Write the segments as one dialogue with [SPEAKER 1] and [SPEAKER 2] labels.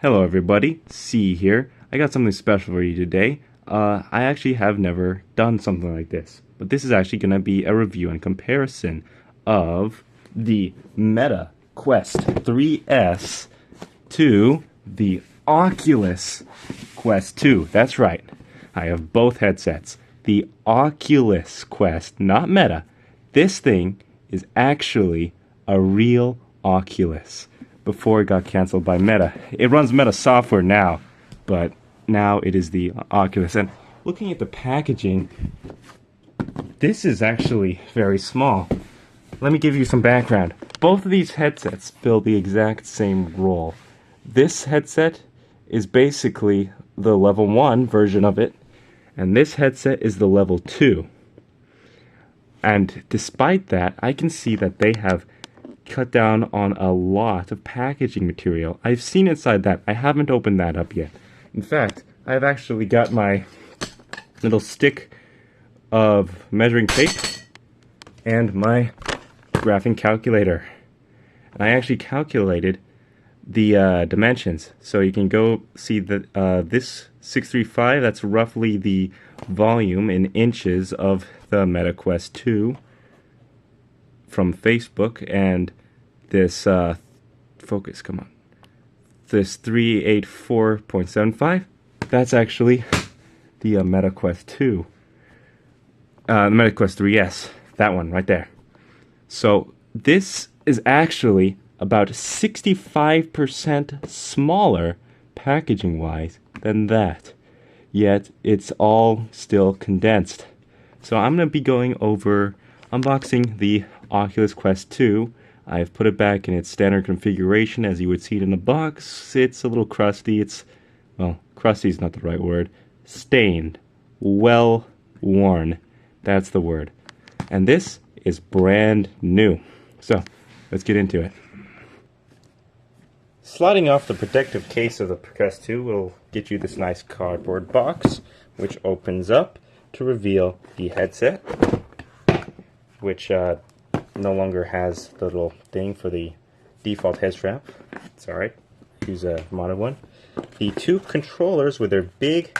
[SPEAKER 1] Hello everybody, C here. I got something special for you today. I actually have never done something like this, but this is actually going to be a review and comparison of the Meta Quest 3S to the Oculus Quest 2. That's right, I have both headsets. The Oculus Quest, not Meta. This thing is actually a real Oculus. Before it got canceled by Meta. It runs Meta software now, but now it is the Oculus. And looking at the packaging, this is actually very small. Let me give you some background. Both of these headsets fill the exact same role. This headset is basically the level 1 version of it, and this headset is the level 2. And despite that, I can see that they have cut down on a lot of packaging material. I've seen inside that. I haven't opened that up yet. In fact, I've actually got my little stick of measuring tape and my graphing calculator. And I actually calculated the dimensions. So you can go see that this 635, that's roughly the volume in inches of the Meta Quest 2 from Facebook, and this focus, come on, this 384.75, that's actually the Meta Quest 2, the Meta Quest 3S, that one right there. So this is actually about 65% smaller packaging wise than that, yet it's all still condensed. So I'm going to be going over unboxing the Oculus Quest 2. I've put it back in its standard configuration as you would see it in the box. It's a little crusty. It's, well, crusty is not the right word. Stained. Well worn. That's the word. And this is brand new. So, let's get into it. Sliding off the protective case of the Quest 2 will get you this nice cardboard box, which opens up to reveal the headset, which no longer has the little thing for the default head strap. It's alright, use a modded one. The two controllers with their big,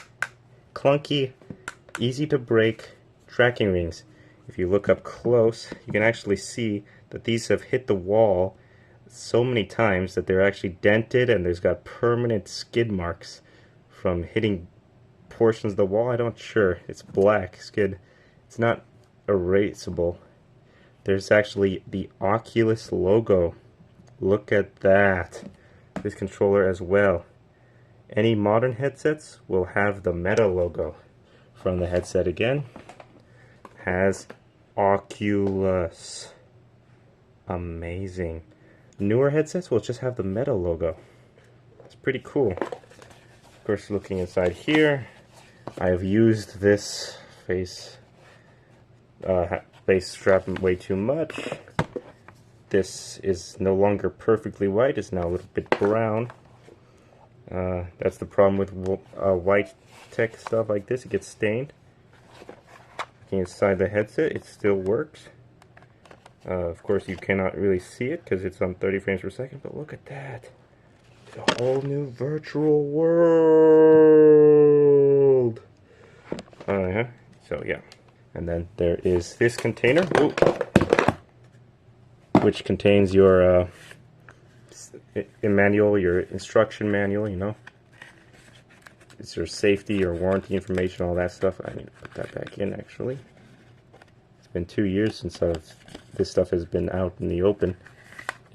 [SPEAKER 1] clunky, easy to break tracking rings. If you look up close, you can actually see that these have hit the wall so many times that they're actually dented, and there's got permanent skid marks from hitting portions of the wall. I'm not sure. It's black skid. It's not erasable. There's actually the Oculus logo. Look at that. This controller as well. Any modern headsets will have the Meta logo. From the headset again, has Oculus. Amazing. Newer headsets will just have the Meta logo. It's pretty cool. Of course, looking inside here, I have used this face strap way too much. This is no longer perfectly white. It's now a little bit brown. That's the problem with white tech stuff like this. It gets stained. Looking inside the headset, it still works. Of course, you cannot really see it because it's on 30 frames per second, but look at that. It's a whole new virtual world. So yeah. And then there is this container, which contains your manual, your instruction manual, you know. It's your safety, your warranty information, all that stuff. I need to put that back in, actually. It's been 2 years since this stuff has been out in the open.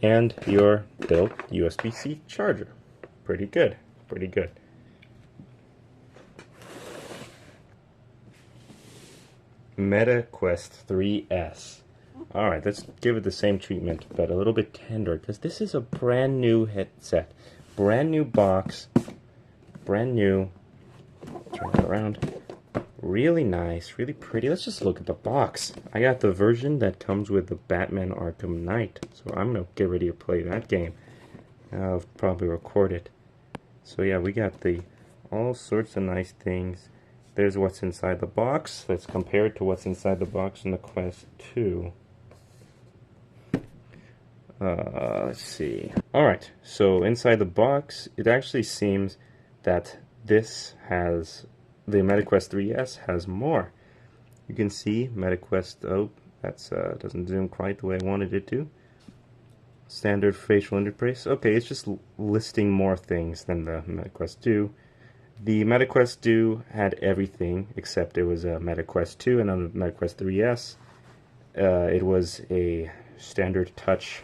[SPEAKER 1] And your built USB-C charger. Pretty good, pretty good. Meta Quest 3S. Alright, let's give it the same treatment, but a little bit tender, because this is a brand new headset. Brand new box. Brand new. Turn it around. Really nice, really pretty. Let's just look at the box. I got the version that comes with the Batman Arkham Knight, so I'm going to get ready to play that game. I'll probably record it. So yeah, we got all sorts of nice things. There's what's inside the box. Let's compare it to what's inside the box in the Quest 2. Let's see. Alright, so inside the box, it actually seems that this has, the MetaQuest 3S has more. You can see MetaQuest, oh, that's doesn't zoom quite the way I wanted it to. Standard facial interface. Okay, it's just listing more things than the MetaQuest 2. The MetaQuest 2 had everything except it was a MetaQuest 2, and on the MetaQuest 3S, it was a standard touch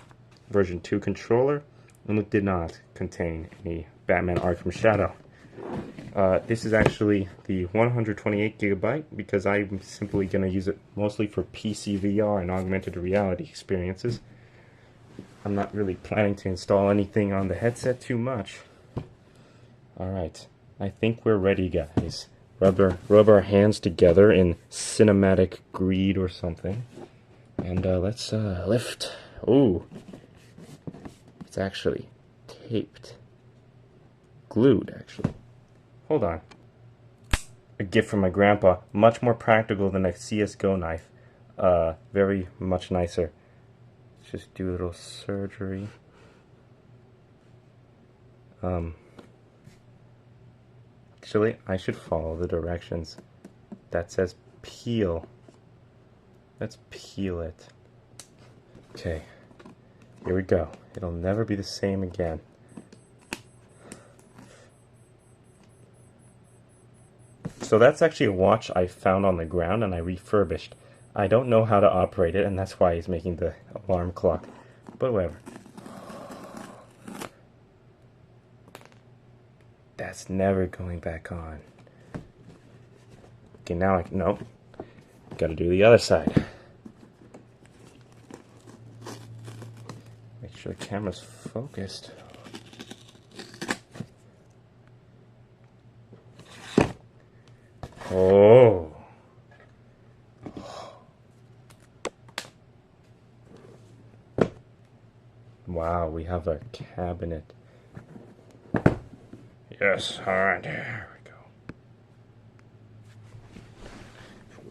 [SPEAKER 1] version 2 controller, and it did not contain any Batman Arkham Shadow. This is actually the 128 gigabyte because I'm simply going to use it mostly for PC VR and augmented reality experiences. I'm not really planning to install anything on the headset too much. Alright, I think we're ready, guys. Rub our hands together in cinematic greed or something. And let's lift. Ooh. It's actually taped. Glued, actually. Hold on. A gift from my grandpa. Much more practical than a CSGO knife. Very much nicer. Let's just do a little surgery. Actually, I should follow the directions. That says peel. Let's peel it. Okay. Here we go. It'll never be the same again. So that's actually a watch I found on the ground and I refurbished. I don't know how to operate it, and that's why he's making the alarm clock. But whatever. That's never going back on. Okay, now nope. Gotta do the other side. Make sure the camera's focused. Oh. Wow, we have a cabinet. Yes, alright, there we go.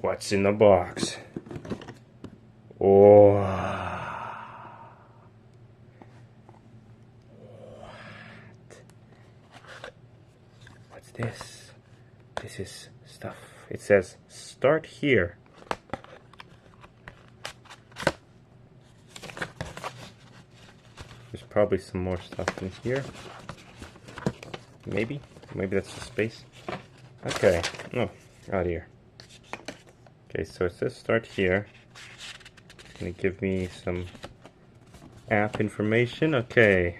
[SPEAKER 1] What's in the box? Oh. What? What's this? This is stuff. It says, start here. There's probably some more stuff in here. Maybe that's the space. Okay, oh, out here. Okay, so it says start here. It's gonna give me some app information. Okay.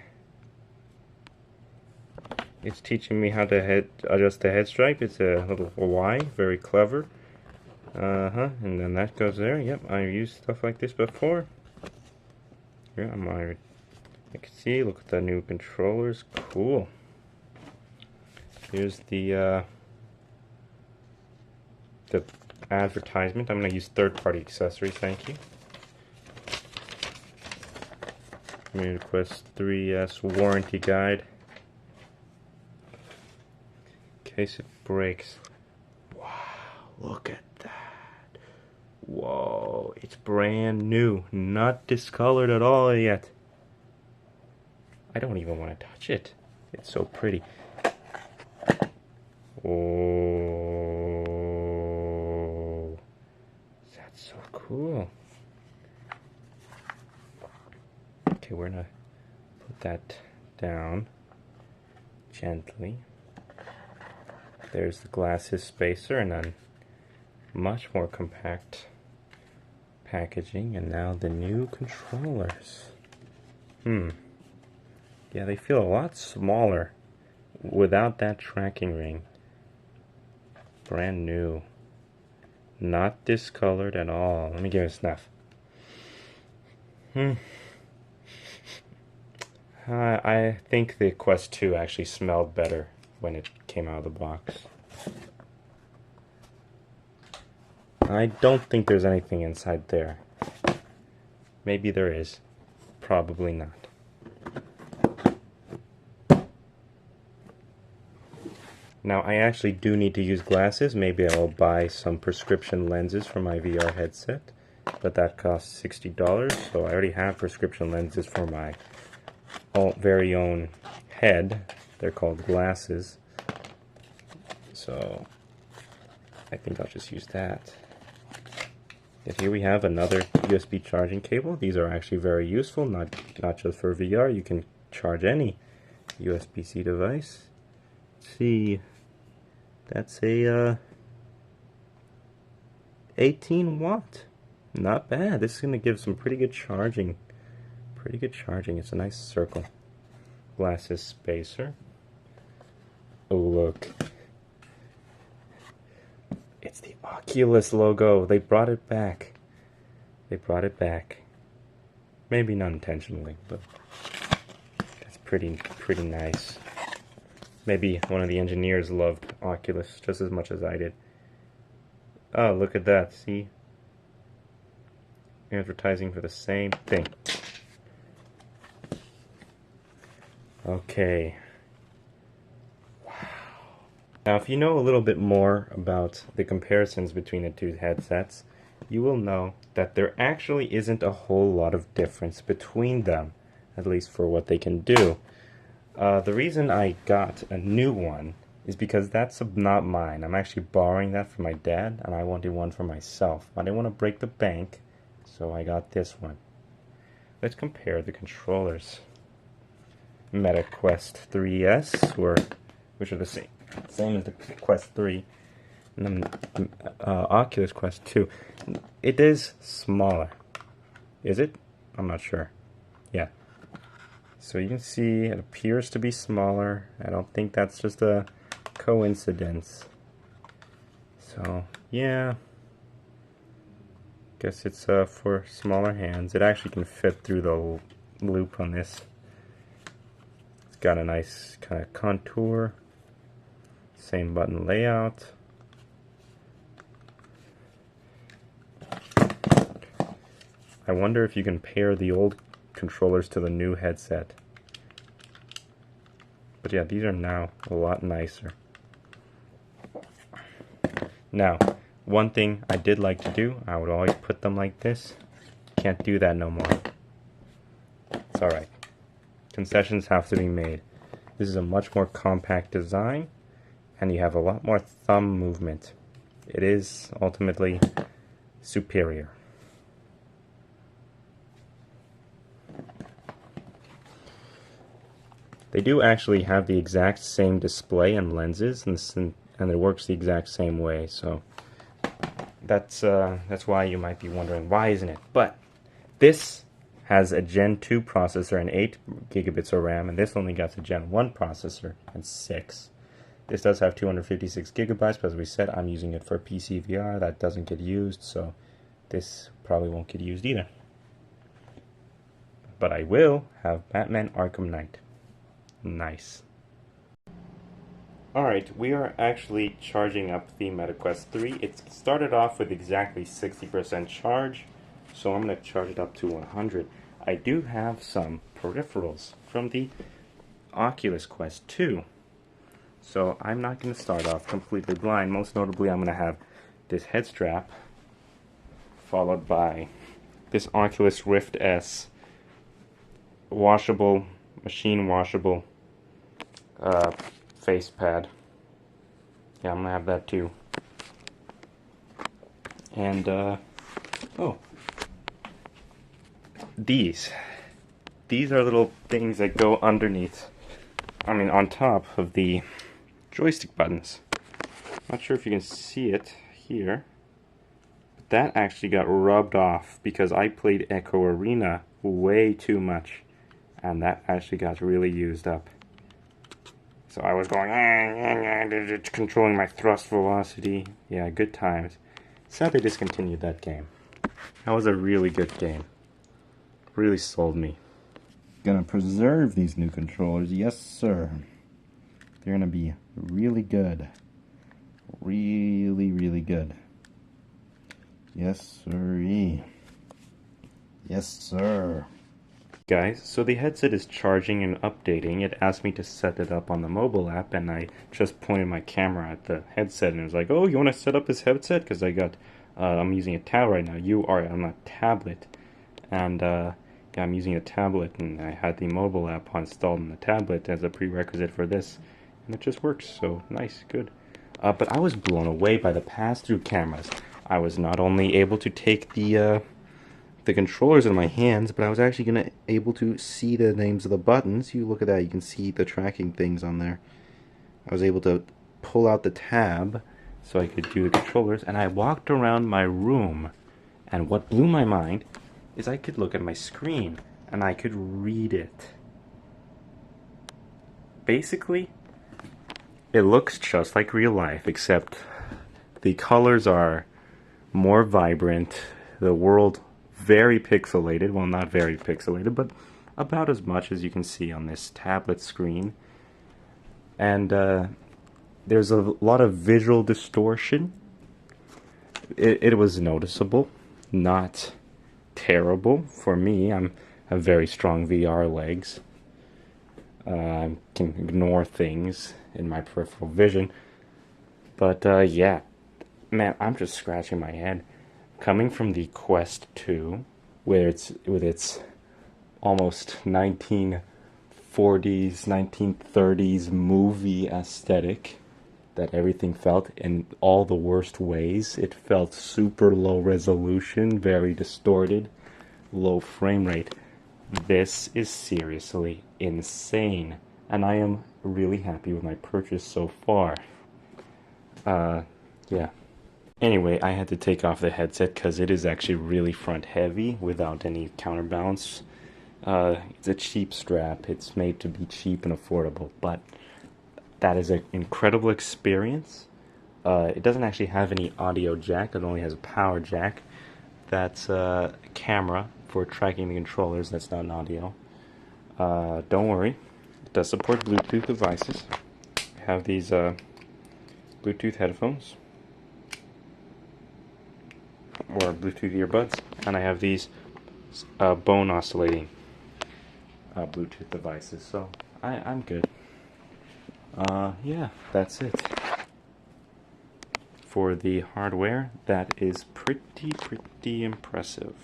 [SPEAKER 1] It's teaching me how to adjust the head stripe. It's a little Y, very clever. And then that goes there. Yep, I've used stuff like this before. Yeah, I can see, look at the new controllers. Cool. Here's the advertisement. I'm going to use third-party accessories, thank you. MetaQuest 3S warranty guide. In case it breaks. Wow, look at that. Whoa, it's brand new. Not discolored at all yet. I don't even want to touch it. It's so pretty. Oh, that's so cool. Okay, we're gonna put that down gently. There's the glasses spacer, and then much more compact packaging, and now the new controllers. Yeah, they feel a lot smaller without that tracking ring. Brand new. Not discolored at all. Let me give it a snuff. I think the Quest 2 actually smelled better when it came out of the box. I don't think there's anything inside there. Maybe there is. Probably not. Now, I actually do need to use glasses. Maybe I'll buy some prescription lenses for my VR headset. but that costs $60. So I already have prescription lenses for my very own head. They're called glasses. So I think I'll just use that. And here we have another USB charging cable. These are actually very useful, not just for VR. You can charge any USB-C device. Let's see, that's a 18 watt. Not bad. This is going to give some pretty good charging. It's a nice circle. Glasses spacer. Oh, look. It's the Oculus logo. They brought it back. Maybe not intentionally, but that's pretty nice. Maybe one of the engineers loved Oculus just as much as I did. Oh, look at that. See? Advertising for the same thing. Okay. Wow. Now, if you know a little bit more about the comparisons between the two headsets, you will know that there actually isn't a whole lot of difference between them, at least for what they can do. The reason I got a new one is because that's not mine. I'm actually borrowing that from my dad, and I wanted one for myself. I didn't want to break the bank, so I got this one. Let's compare the controllers. Meta Quest 3S, which are the same as the Quest 3, and the Oculus Quest 2. It is smaller. Is it? I'm not sure. Yeah. So you can see it appears to be smaller. I don't think that's just a coincidence. So yeah, guess it's for smaller hands. It actually can fit through the loop on this. It's got a nice kind of contour. Same button layout. I wonder if you can pair the old controllers to the new headset. But yeah, these are now a lot nicer. Now, one thing I did like to do, I would always put them like this. Can't do that no more. It's alright. Concessions have to be made. This is a much more compact design, and you have a lot more thumb movement. It is ultimately superior. They do actually have the exact same display and lenses, and it works the exact same way. So that's why you might be wondering, why isn't it? But this has a Gen 2 processor and 8 gigabits of RAM, and this only got a Gen 1 processor and 6. This does have 256 gigabytes, but as we said, I'm using it for PC VR. That doesn't get used, so this probably won't get used either. But I will have Batman Arkham Knight. Nice. Alright, we are actually charging up the MetaQuest 3. It started off with exactly 60% charge, so I'm going to charge it up to 100. I do have some peripherals from the Oculus Quest 2, so I'm not going to start off completely blind. Most notably, I'm going to have this head strap, followed by this Oculus Rift S, washable, machine washable face pad. Yeah, I'm gonna have that too. And oh, these are little things that go underneath, on top of the joystick buttons. Not sure if you can see it here, but that actually got rubbed off because I played Echo Arena way too much, and that actually got really used up. So I was going, it's controlling my thrust velocity. Yeah, good times. Sad they discontinued that game. That was a really good game. Really sold me. Gonna preserve these new controllers, yes sir. They're gonna be really good. Really good. Yes sirree. Yes sir. Guys, so the headset is charging and updating. It asked me to set it up on the mobile app, and I just pointed my camera at the headset and it was like, oh, you want to set up this headset? Because I got I'm using a tablet right now. You are on a tablet, and yeah, I'm using a tablet, and I had the mobile app installed on the tablet as a prerequisite for this, and it just works. So nice, good. But I was blown away by the pass-through cameras. I was not only able to take the controllers in my hands, but I was actually gonna able to see the names of the buttons. You look at that, you can see the tracking things on there. I was able to pull out the tab so I could do the controllers, and I walked around my room, and what blew my mind is I could look at my screen and I could read it. Basically, it looks just like real life, except the colors are more vibrant, the world very pixelated, well, not very pixelated, but about as much as you can see on this tablet screen. And there's a lot of visual distortion. It was noticeable, not terrible for me. I have very strong VR legs. I can ignore things in my peripheral vision. But yeah, man, I'm just scratching my head. Coming from the Quest 2, where it's with its almost 1940s, 1930s movie aesthetic, that everything felt in all the worst ways. It felt super low resolution, very distorted, low frame rate. This is seriously insane, and I am really happy with my purchase so far. Yeah. Anyway, I had to take off the headset because it is actually really front heavy without any counterbalance. It's a cheap strap. It's made to be cheap and affordable, but that is an incredible experience. It doesn't actually have any audio jack. It only has a power jack. That's a camera for tracking the controllers. That's not an audio. Don't worry. It does support Bluetooth devices. I have these Bluetooth headphones or Bluetooth earbuds, and I have these bone oscillating Bluetooth devices. So I'm good. Yeah, that's it. For the hardware, that is pretty impressive.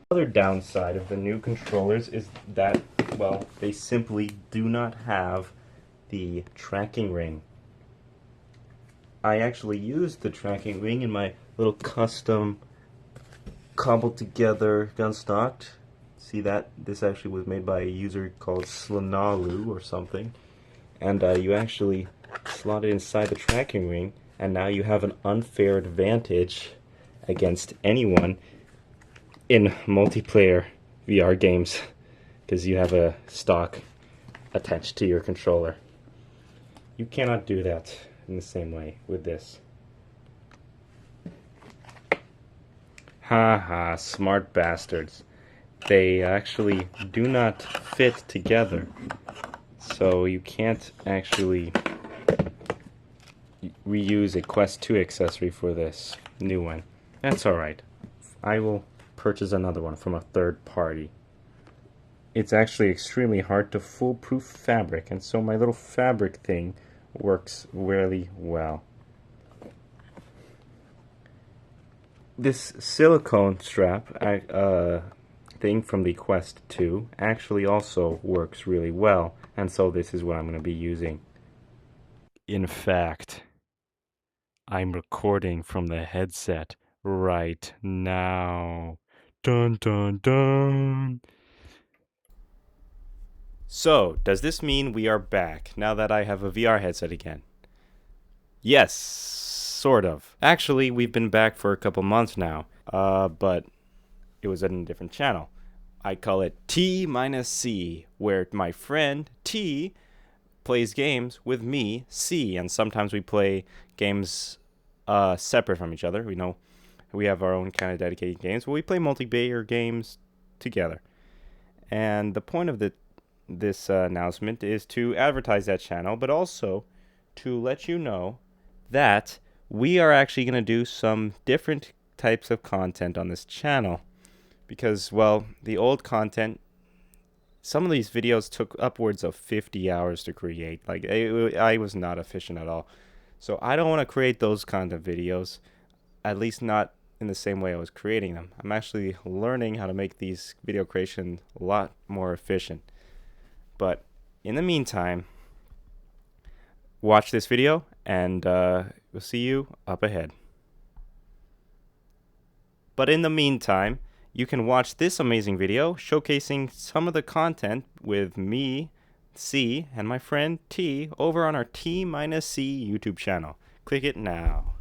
[SPEAKER 1] The other downside of the new controllers is that, well, they simply do not have the tracking ring. I actually used the tracking ring in my little custom cobbled together gun stock. See that? This actually was made by a user called Slanalu or something. And you actually slot it inside the tracking ring, and now you have an unfair advantage against anyone in multiplayer VR games because you have a stock attached to your controller. You cannot do that in the same way with this. Haha, smart bastards. They actually do not fit together. So you can't actually reuse a Quest 2 accessory for this new one. That's alright. I will purchase another one from a third party. It's actually extremely hard to foolproof fabric, and so my little fabric thing works really well. This silicone strap thing from the Quest 2 actually also works really well, and so this is what I'm going to be using. In fact, I'm recording from the headset right now. Dun dun dun. So, does this mean we are back now that I have a VR headset again? Yes, sort of. Actually, we've been back for a couple months now, but it was on a different channel. I call it T minus C, where my friend T plays games with me, C, and sometimes we play games separate from each other. We have our own kind of dedicated games, but we play multiplayer games together. And the point of this announcement is to advertise that channel, but also to let you know that we are actually going to do some different types of content on this channel. Because, well, the old content, some of these videos took upwards of 50 hours to create. Like, I was not efficient at all. So I don't want to create those kind of videos, at least not in the same way I was creating them. I'm actually learning how to make these video creation a lot more efficient. But in the meantime, watch this video, and we'll see you up ahead. But in the meantime, you can watch this amazing video showcasing some of the content with me, C, and my friend T over on our T-C YouTube channel. Click it now.